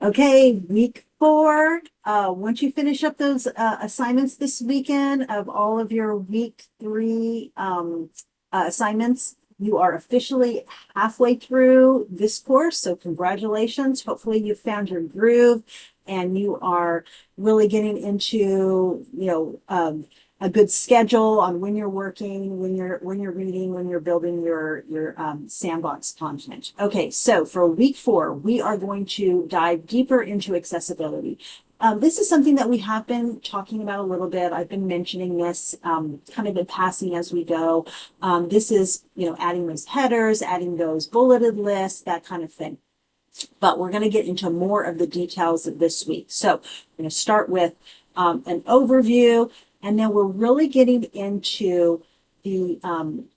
Okay, week 4. Once you finish up those assignments this weekend of all of your week 3 assignments, you are officially halfway through this course. So congratulations. Hopefully you found your groove and you are really getting into, a good schedule on when you're working, when you're reading, when you're building your sandbox content. Okay, so for week 4, we are going to dive deeper into accessibility. This is something that we have been talking about a little bit. I've been mentioning this kind of in passing as we go. This is, adding those headers, adding those bulleted lists, that kind of thing. But we're going to get into more of the details of this week. So I'm going to start with an overview, and then we're really getting into the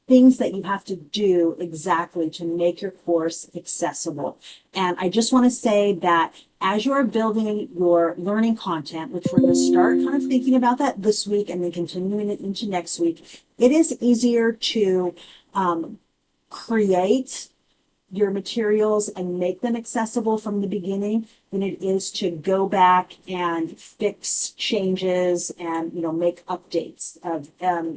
things that you have to do exactly to make your course accessible. And I just want to say that as you are building your learning content, which we're going to start kind of thinking about that this week and then continuing it into next week, it is easier to create your materials and make them accessible from the beginning than it is to go back and fix changes and make updates of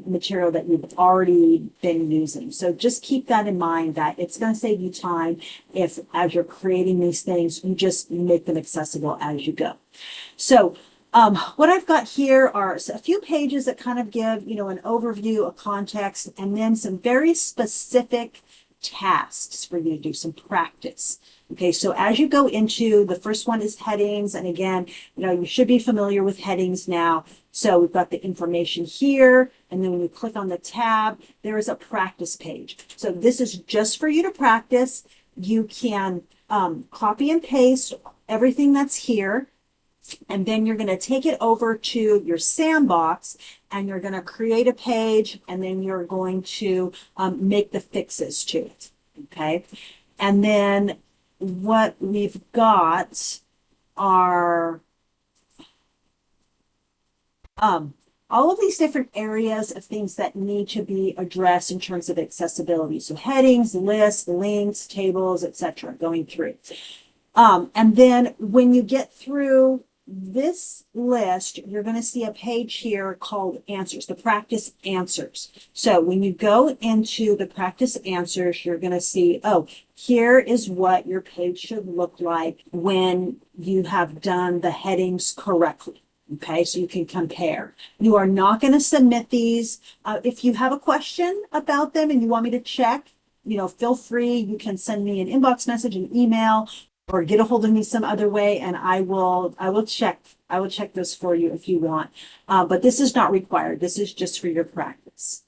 material that you've already been using. So just keep that in mind, that it's going to save you time if as you're creating these things you just make them accessible as you go. So what I've got here are a few pages that kind of give an overview, a context, and then some very specific tasks for you to do, some practice. Okay, so as you go into, the first one is headings, and again, you should be familiar with headings now. So we've got the information here, and then when you click on the tab, there is a practice page. So this is just for you to practice. You can copy and paste everything that's here, and then you're going to take it over to your sandbox and you're going to create a page, and then you're going to make the fixes to it. Okay. And then what we've got are all of these different areas of things that need to be addressed in terms of accessibility. So headings, lists, links, tables, etc. going through. And then when you get through this list, you're going to see a page here called answers, the practice answers. So when you go into the practice answers, you're going to see, oh, here is what your page should look like when you have done the headings correctly. Okay, so you can compare. You are not going to submit these. If you have a question about them and you want me to check, feel free. You can send me an inbox message, an email, or get a hold of me some other way, and I will check those for you if you want. But this is not required. This is just for your practice.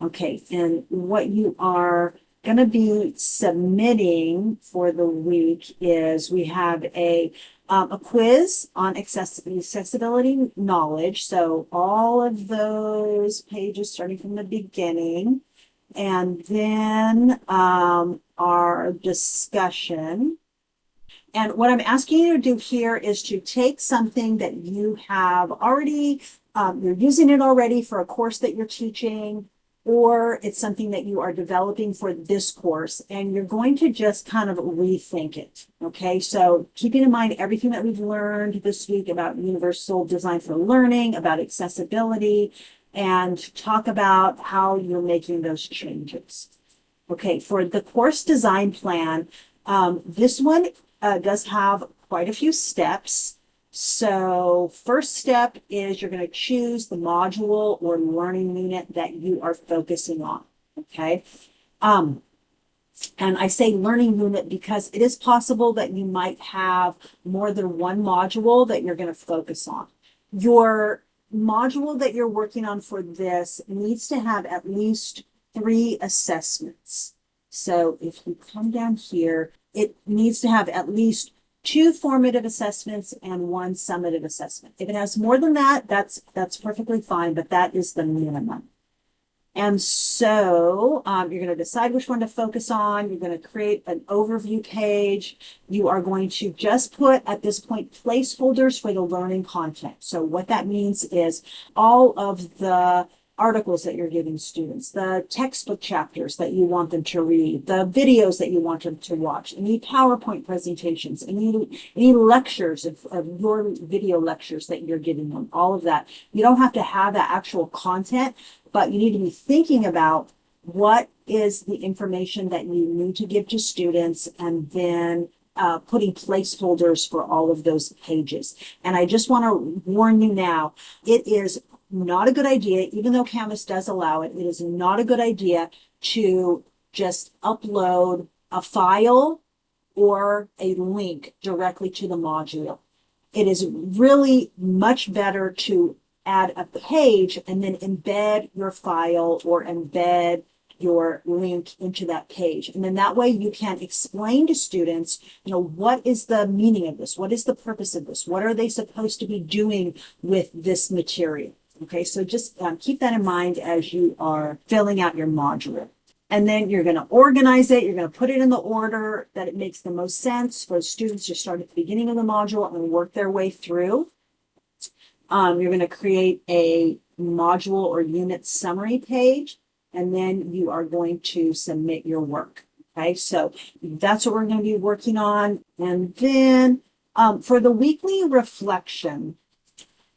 Okay, and what you are going to be submitting for the week is we have a quiz on accessibility knowledge. So all of those pages starting from the beginning, and then our discussion. And what I'm asking you to do here is to take something that you have already, you're using it already for a course that you're teaching, or it's something that you are developing for this course, and you're going to just kind of rethink it. Okay, so keeping in mind everything that we've learned this week about universal design for learning, about accessibility, and talk about how you're making those changes. Okay, for the course design plan, this one does have quite a few steps. So first step is you're going to choose the module or learning unit that you are focusing on. Okay. And I say learning unit because it is possible that you might have more than one module that you're going to focus on. Your module that you're working on for this needs to have at least 3 assessments. So if you come down here, it needs to have at least 2 formative assessments and 1 summative assessment. If it has more than that, that's perfectly fine, but that is the minimum. And so you're going to decide which one to focus on. You're going to create an overview page. You are going to just put, at this point, placeholders for the learning content. So what that means is all of the articles that you're giving students, the textbook chapters that you want them to read, the videos that you want them to watch, any PowerPoint presentations, any lectures of your video lectures that you're giving them, all of that. You don't have to have that actual content, but you need to be thinking about what is the information that you need to give to students, and then putting placeholders for all of those pages. And I just want to warn you now, it is not a good idea, even though Canvas does allow it, it is not a good idea to just upload a file or a link directly to the module. It is really much better to add a page and then embed your file or embed your link into that page. And then that way you can explain to students, what is the meaning of this? What is the purpose of this? What are they supposed to be doing with this material? Okay, so just keep that in mind as you are filling out your module. And then you're going to organize it. You're going to put it in the order that it makes the most sense for students to start at the beginning of the module and work their way through. You're going to create a module or unit summary page, and then you are going to submit your work. Okay, so that's what we're going to be working on. And then for the weekly reflection,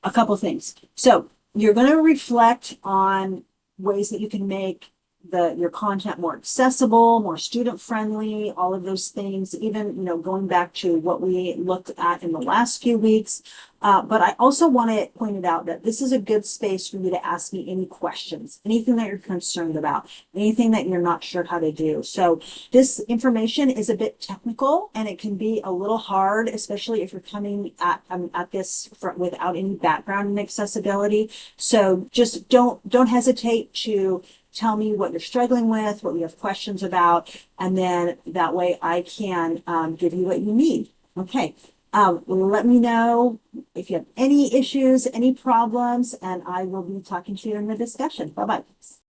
a couple things. So you're going to reflect on ways that you can make your content more accessible, more student friendly, all of those things, even, going back to what we looked at in the last few weeks. But I also want to point it out that this is a good space for you to ask me any questions, anything that you're concerned about, anything that you're not sure how to do. So this information is a bit technical, and it can be a little hard, especially if you're coming at this without any background in accessibility. So just don't hesitate to tell me what you're struggling with, what you have questions about, and then that way I can give you what you need. Okay. Let me know if you have any issues, any problems, and I will be talking to you in the discussion. Bye-bye.